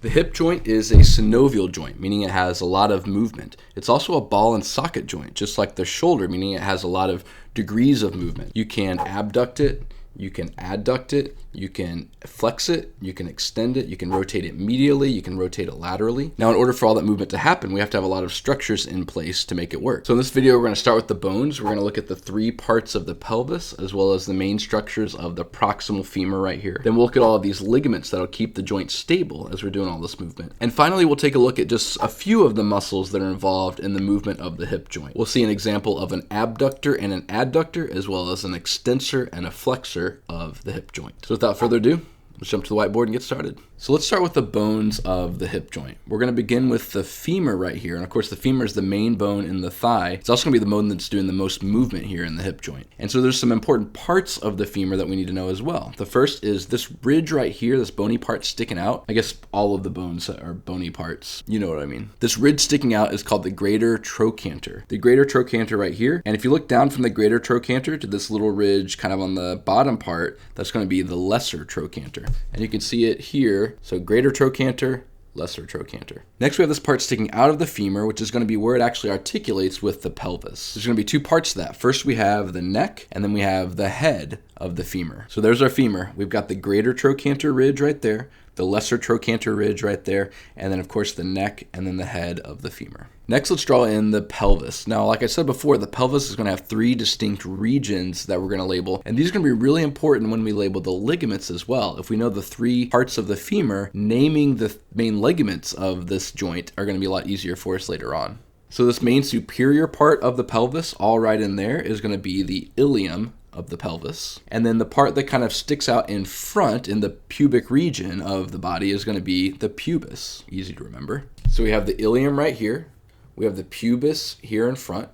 The hip joint is a synovial joint, meaning it has a lot of movement. It's also a ball and socket joint, just like the shoulder, meaning it has a lot of degrees of movement. You can abduct it, you can adduct it, you can flex it, you can extend it, you can rotate it medially, you can rotate it laterally. Now, in order for all that movement to happen, we have to have a lot of structures in place to make it work. So in this video, we're going to start with the bones. We're going to look at the three parts of the pelvis, as well as the main structures of the proximal femur right here. Then we'll look at all of these ligaments that'll keep the joint stable as we're doing all this movement. And finally, we'll take a look at just a few of the muscles that are involved in the movement of the hip joint. We'll see an example of an abductor and an adductor, as well as an extensor and a flexor of the hip joint. So without further ado, let's jump to the whiteboard and get started. So let's start with the bones of the hip joint. We're going to begin with the femur right here. And of course, the femur is the main bone in the thigh. It's also going to be the bone that's doing the most movement here in the hip joint. And so there's some important parts of the femur that we need to know as well. The first is this ridge right here, this bony part sticking out. I guess all of the bones are bony parts. You know what I mean. This ridge sticking out is called the greater trochanter. The greater trochanter right here. And if you look down from the greater trochanter to this little ridge kind of on the bottom part, that's going to be the lesser trochanter. And you can see it here. So greater trochanter, lesser trochanter. Next, we have this part sticking out of the femur, which is going to be where it actually articulates with the pelvis. There's going to be two parts to that. First, we have the neck, and then we have the head of the femur. So there's our femur. We've got the greater trochanter ridge right there, the lesser trochanter ridge right there, and then of course the neck and then the head of the femur. Next, let's draw in the pelvis. Now, like I said before, the pelvis is going to have three distinct regions that we're going to label, and these are going to be really important when we label the ligaments as well. If we know the three parts of the femur, naming the main ligaments of this joint are going to be a lot easier for us later on. So this main superior part of the pelvis, all right in there, is going to be the ilium of the pelvis. And then the part that kind of sticks out in front in the pubic region of the body is going to be the pubis. Easy to remember. So we have the ilium right here. We have the pubis here in front.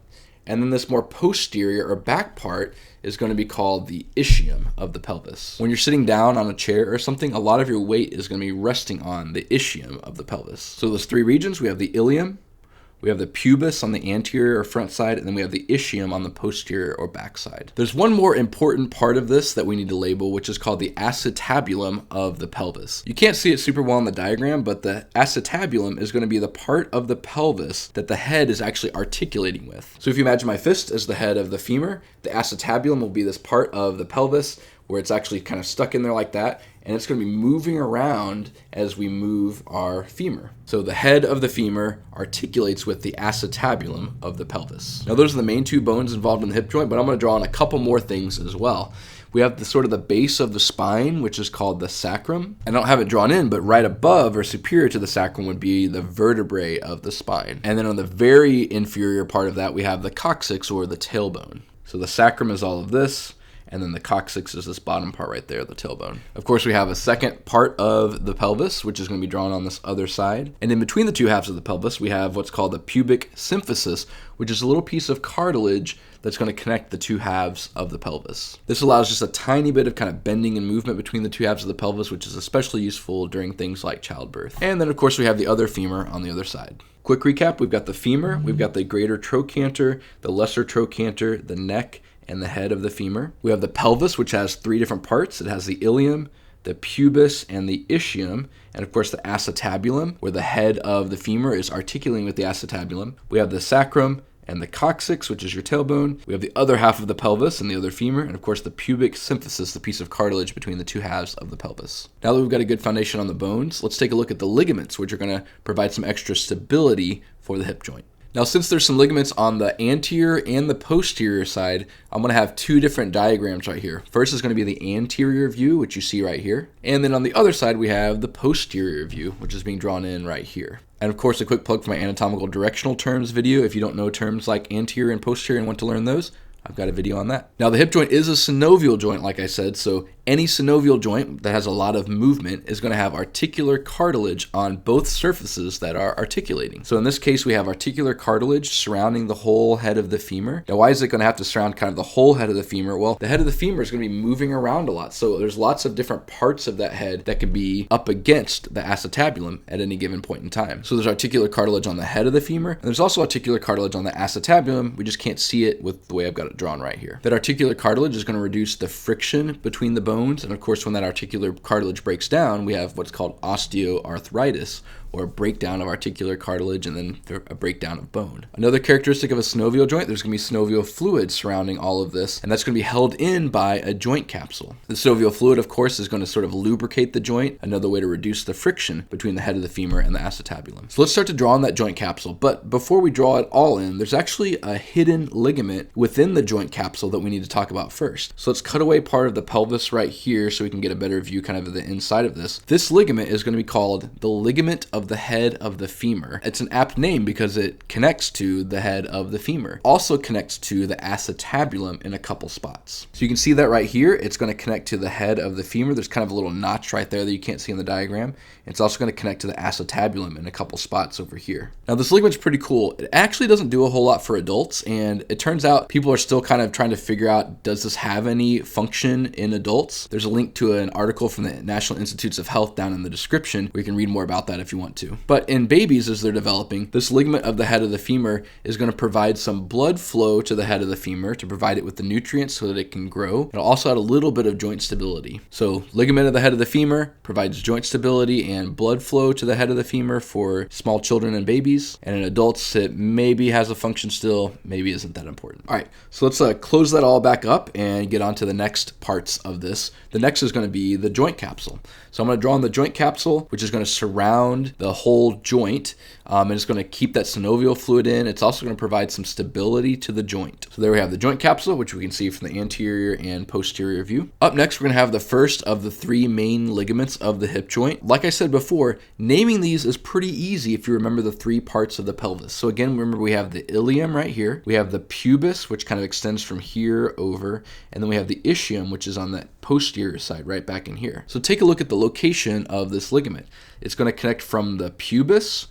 And then this more posterior or back part is going to be called the ischium of the pelvis. When you're sitting down on a chair or something, a lot of your weight is going to be resting on the ischium of the pelvis. So those three regions, we have the ilium, we have the pubis on the anterior or front side, and then we have the ischium on the posterior or back side. There's one more important part of this that we need to label, which is called the acetabulum of the pelvis. You can't see it super well in the diagram, but the acetabulum is going to be the part of the pelvis that the head is actually articulating with. So if you imagine my fist as the head of the femur, the acetabulum will be this part of the pelvis where it's actually kind of stuck in there like that, and it's going to be moving around as we move our femur. So the head of the femur articulates with the acetabulum of the pelvis. Now those are the main two bones involved in the hip joint, but I'm going to draw on a couple more things as well. We have the sort of the base of the spine, which is called the sacrum. I don't have it drawn in, but right above or superior to the sacrum would be the vertebrae of the spine. And then on the very inferior part of that, we have the coccyx or the tailbone. So the sacrum is all of this, and then the coccyx is this bottom part right there, the tailbone. Of course, we have a second part of the pelvis, which is going to be drawn on this other side. And in between the two halves of the pelvis, we have what's called the pubic symphysis, which is a little piece of cartilage that's going to connect the two halves of the pelvis. This allows just a tiny bit of kind of bending and movement between the two halves of the pelvis, which is especially useful during things like childbirth. And then, of course, we have the other femur on the other side. Quick recap, we've got the femur, we've got the greater trochanter, the lesser trochanter, the neck, and the head of the femur. We have the pelvis, which has three different parts. It has the ilium, the pubis, and the ischium, and of course the acetabulum, where the head of the femur is articulating with the acetabulum. We have the sacrum and the coccyx, which is your tailbone. We have the other half of the pelvis and the other femur, and of course the pubic symphysis, the piece of cartilage between the two halves of the pelvis. Now that we've got a good foundation on the bones, let's take a look at the ligaments, which are going to provide some extra stability for the hip joint. Now, since there's some ligaments on the anterior and the posterior side, I'm going to have two different diagrams right here. First is going to be the anterior view, which you see right here. And then on the other side, we have the posterior view, which is being drawn in right here. And of course, a quick plug for my anatomical directional terms video. If you don't know terms like anterior and posterior and want to learn those, I've got a video on that. Now, the hip joint is a synovial joint, like I said, so any synovial joint that has a lot of movement is going to have articular cartilage on both surfaces that are articulating. So in this case, we have articular cartilage surrounding the whole head of the femur. Now, why is it going to have to surround kind of the whole head of the femur? Well, the head of the femur is going to be moving around a lot. So there's lots of different parts of that head that can be up against the acetabulum at any given point in time. So there's articular cartilage on the head of the femur, and there's also articular cartilage on the acetabulum. We just can't see it with the way I've got it drawn right here. That articular cartilage is going to reduce the friction between the bones. And of course, when that articular cartilage breaks down, we have what's called osteoarthritis, or a breakdown of articular cartilage and then a breakdown of bone. Another characteristic of a synovial joint, there's going to be synovial fluid surrounding all of this, and that's going to be held in by a joint capsule. The synovial fluid, of course, is going to sort of lubricate the joint, another way to reduce the friction between the head of the femur and the acetabulum. So let's start to draw in that joint capsule, but before we draw it all in, there's actually a hidden ligament within the joint capsule that we need to talk about first. So let's cut away part of the pelvis right here so we can get a better view kind of the inside of this. This ligament is going to be called the ligament of the head of the femur. It's an apt name because it connects to the head of the femur. Also connects to the acetabulum in a couple spots. So you can see that right here. It's going to connect to the head of the femur. There's kind of a little notch right there that you can't see in the diagram. It's also going to connect to the acetabulum in a couple spots over here. Now this ligament's pretty cool. It actually doesn't do a whole lot for adults, and it turns out people are still kind of trying to figure out, does this have any function in adults? There's a link to an article from the National Institutes of Health down in the description where you can read more about that if you want to. But in babies, as they're developing, this ligament of the head of the femur is going to provide some blood flow to the head of the femur to provide it with the nutrients so that it can grow. It'll also add a little bit of joint stability. So ligament of the head of the femur provides joint stability and blood flow to the head of the femur for small children and babies. And in adults, it maybe has a function still, maybe isn't that important. All right, so let's close that all back up and get on to the next parts of this. The next is going to be the joint capsule. So I'm going to draw on the joint capsule, which is going to surround the whole joint, and it's going to keep that synovial fluid in. It's also going to provide some stability to the joint. So there we have the joint capsule, which we can see from the anterior and posterior view. Up next, we're going to have the first of the three main ligaments of the hip joint. Like I said before, naming these is pretty easy if you remember the three parts of the pelvis. So again, remember we have the ilium right here. We have the pubis, which kind of extends from here over, and then we have the ischium, which is on the posterior side right back in here. So take a look at the location of this ligament. It's going to connect from the pubis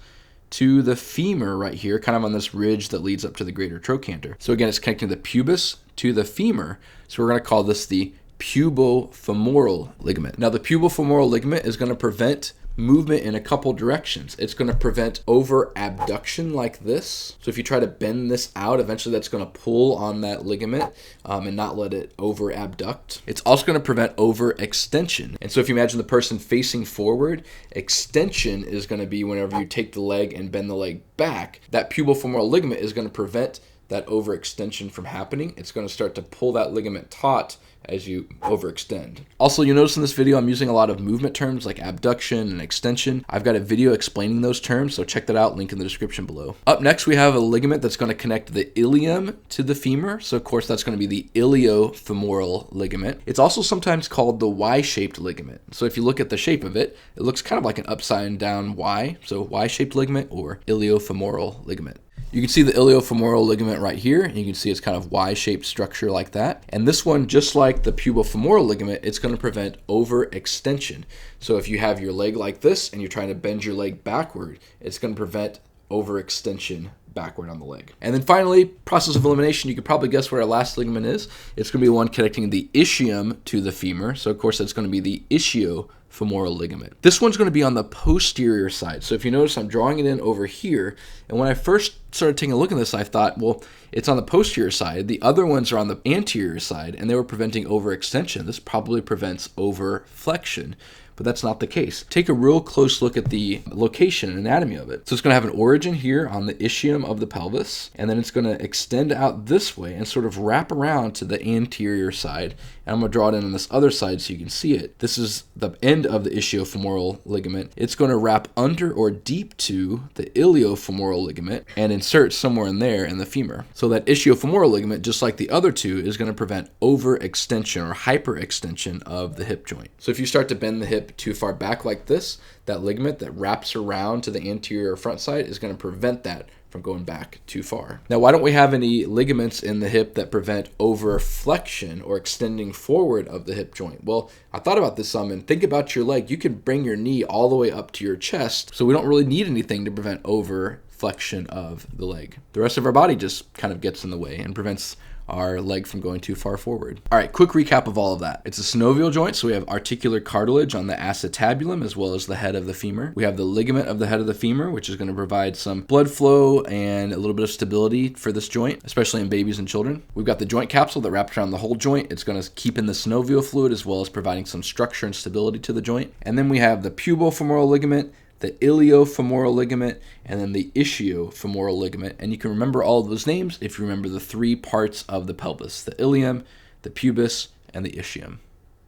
to the femur right here, kind of on this ridge that leads up to the greater trochanter. So again, it's connecting the pubis to the femur. So we're going to call this the pubofemoral ligament. Now the pubofemoral ligament is going to prevent movement in a couple directions. It's going to prevent over abduction like this. So if you try to bend this out, eventually that's going to pull on that ligament and not let it over abduct. It's also going to prevent over extension. And so if you imagine the person facing forward, extension is going to be whenever you take the leg and bend the leg back. That pubofemoral ligament is going to prevent that overextension from happening. It's going to start to pull that ligament taut as you overextend. Also, you'll notice in this video I'm using a lot of movement terms like abduction and extension. I've got a video explaining those terms, so check that out, link in the description below. Up next, we have a ligament that's going to connect the ilium to the femur. So of course, that's going to be the iliofemoral ligament. It's also sometimes called the Y-shaped ligament. So if you look at the shape of it, it looks kind of like an upside down Y. So Y-shaped ligament or iliofemoral ligament. You can see the iliofemoral ligament right here, and you can see it's kind of Y-shaped structure like that. And this one, just like the pubofemoral ligament, it's going to prevent overextension. So if you have your leg like this and you're trying to bend your leg backward, it's going to prevent overextension backward on the leg. And then finally, process of elimination, you could probably guess what our last ligament is. It's going to be the one connecting the ischium to the femur. So of course, that's going to be the ischio-femoral ligament. This one's going to be on the posterior side. So if you notice, I'm drawing it in over here. And when I first started taking a look at this, I thought, well, it's on the posterior side. The other ones are on the anterior side, and they were preventing overextension. This probably prevents overflexion. But that's not the case. Take a real close look at the location and anatomy of it. So it's going to have an origin here on the ischium of the pelvis, and then it's going to extend out this way and sort of wrap around to the anterior side. And I'm going to draw it in on this other side so you can see it. This is the end of the ischio-femoral ligament. It's going to wrap under or deep to the iliofemoral ligament and insert somewhere in there in the femur. So that ischio-femoral ligament, just like the other two, is going to prevent overextension or hyperextension of the hip joint. So if you start to bend the hip too far back like this, that ligament that wraps around to the anterior or front side is going to prevent that from going back too far. Now, why don't we have any ligaments in the hip that prevent overflexion or extending forward of the hip joint? Well, I thought about this some, and think about your leg. You can bring your knee all the way up to your chest, so we don't really need anything to prevent overflexion of the leg. The rest of our body just kind of gets in the way and prevents our leg from going too far forward. All right, quick recap of all of that. It's a synovial joint, so we have articular cartilage on the acetabulum as well as the head of the femur. We have the ligament of the head of the femur, which is going to provide some blood flow and a little bit of stability for this joint, especially in babies and children. We've got the joint capsule that wraps around the whole joint. It's going to keep in the synovial fluid as well as providing some structure and stability to the joint. And then we have the pubofemoral ligament, the iliofemoral ligament, and then the ischiofemoral ligament. And you can remember all of those names if you remember the three parts of the pelvis: the ilium, the pubis, and the ischium.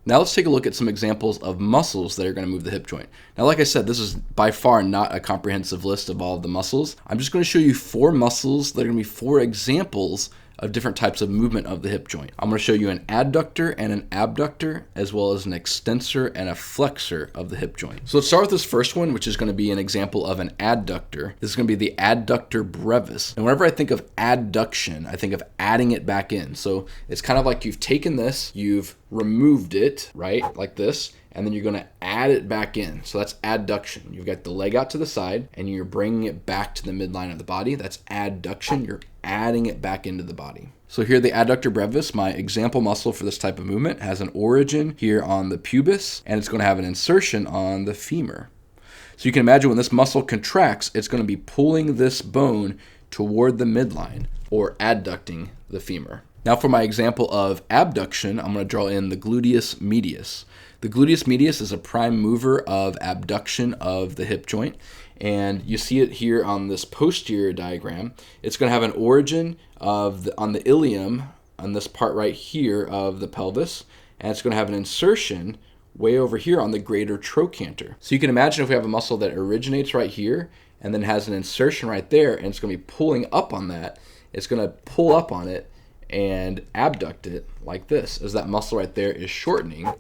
Now let's take a look at some examples of muscles that are going to move the hip joint. Now, like I said, this is by far not a comprehensive list of all of the muscles. I'm just going to show you 4 muscles that are going to be 4 examples of different types of movement of the hip joint. I'm going to show you an adductor and an abductor, as well as an extensor and a flexor of the hip joint. So let's start with this first one, which is going to be an example of an adductor. This is going to be the adductor brevis. And whenever I think of adduction, I think of adding it back in. So it's kind of like you've taken this, you've removed it, right, like this, and then you're going to add it back in. So that's adduction. You've got the leg out to the side, and you're bringing it back to the midline of the body. That's adduction. You're adding it back into the body. So here, the adductor brevis, my example muscle for this type of movement, has an origin here on the pubis, and it's going to have an insertion on the femur. So you can imagine when this muscle contracts, it's going to be pulling this bone toward the midline, or adducting the femur. Now for my example of abduction, I'm going to draw in the gluteus medius. The gluteus medius is a prime mover of abduction of the hip joint, and you see it here on this posterior diagram. It's going to have an origin on the ilium, on this part right here of the pelvis, and it's going to have an insertion way over here on the greater trochanter. So you can imagine if we have a muscle that originates right here and then has an insertion right there, and it's going to be pulling up on that, it's going to pull up on it and abduct it like this. As that muscle right there is shortening,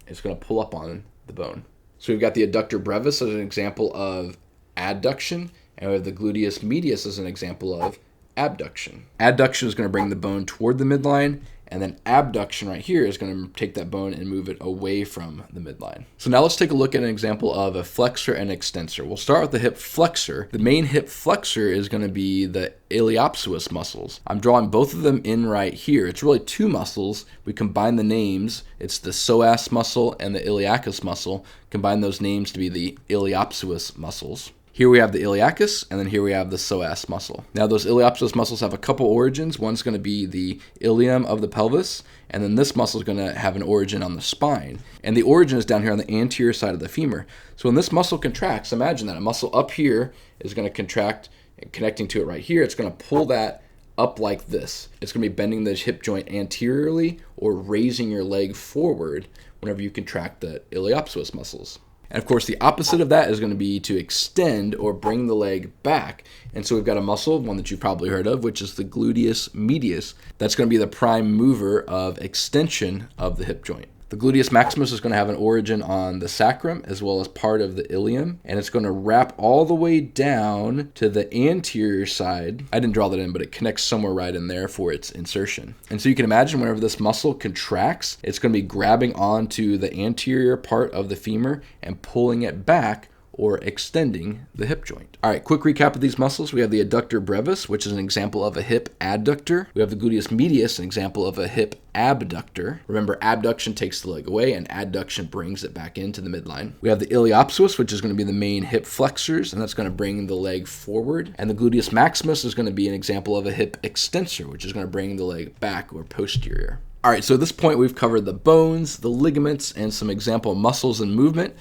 it's going to pull up on the bone. So we've got the adductor brevis as an example of adduction, and we have the gluteus medius as an example of abduction. Adduction is going to bring the bone toward the midline, and then abduction right here is going to take that bone and move it away from the midline. So now let's take a look at an example of a flexor and extensor. We'll start with the hip flexor. The main hip flexor is going to be the iliopsoas muscles. I'm drawing both of them in right here. It's really 2 muscles. We combine the names. It's the psoas muscle and the iliacus muscle. Combine those names to be the iliopsoas muscles. Here we have the iliacus, and then here we have the psoas muscle. Now those iliopsoas muscles have a couple origins. One's going to be the ilium of the pelvis, and then this muscle is going to have an origin on the spine. And the origin is down here on the anterior side of the femur. So when this muscle contracts, imagine that a muscle up here is going to contract, and connecting to it right here, it's going to pull that up like this. It's going to be bending the hip joint anteriorly or raising your leg forward whenever you contract the iliopsoas muscles. And of course, the opposite of that is going to be to extend or bring the leg back. And so we've got a muscle, one that you've probably heard of, which is the gluteus medius. That's going to be the prime mover of extension of the hip joint. The gluteus maximus is going to have an origin on the sacrum as well as part of the ilium, and it's going to wrap all the way down to the anterior side. I didn't draw that in, but it connects somewhere right in there for its insertion. And so you can imagine whenever this muscle contracts, it's going to be grabbing onto the anterior part of the femur and pulling it back or extending the hip joint. All right, quick recap of these muscles. We have the adductor brevis, which is an example of a hip adductor. We have the gluteus medius, an example of a hip abductor. Remember, abduction takes the leg away and adduction brings it back into the midline. We have the iliopsoas, which is going to be the main hip flexors, and that's going to bring the leg forward. And the gluteus maximus is going to be an example of a hip extensor, which is going to bring the leg back or posterior. All right, so at this point, we've covered the bones, the ligaments, and some example muscles and movement.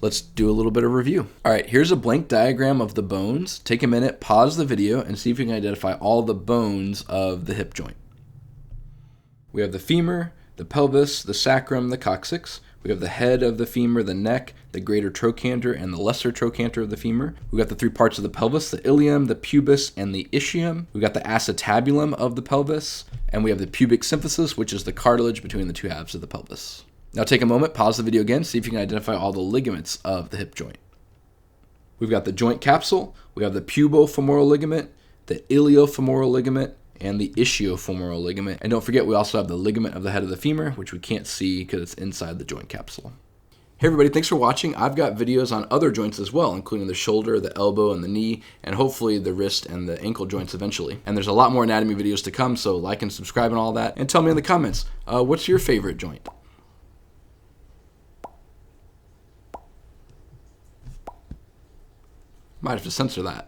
Let's do a little bit of review. All right, here's a blank diagram of the bones. Take a minute, pause the video, and see if you can identify all the bones of the hip joint. We have the femur, the pelvis, the sacrum, the coccyx. We have the head of the femur, the neck, the greater trochanter, and the lesser trochanter of the femur. We've got the 3 parts of the pelvis, the ilium, the pubis, and the ischium. We've got the acetabulum of the pelvis, and we have the pubic symphysis, which is the cartilage between the 2 halves of the pelvis. Now take a moment, pause the video again, see if you can identify all the ligaments of the hip joint. We've got the joint capsule, we have the pubofemoral ligament, the iliofemoral ligament, and the ischiofemoral ligament. And don't forget, we also have the ligament of the head of the femur, which we can't see because it's inside the joint capsule. Hey everybody, thanks for watching. I've got videos on other joints as well, including the shoulder, the elbow, and the knee, and hopefully the wrist and the ankle joints eventually. And there's a lot more anatomy videos to come, so like and subscribe and all that. And tell me in the comments, what's your favorite joint? Might have to censor that.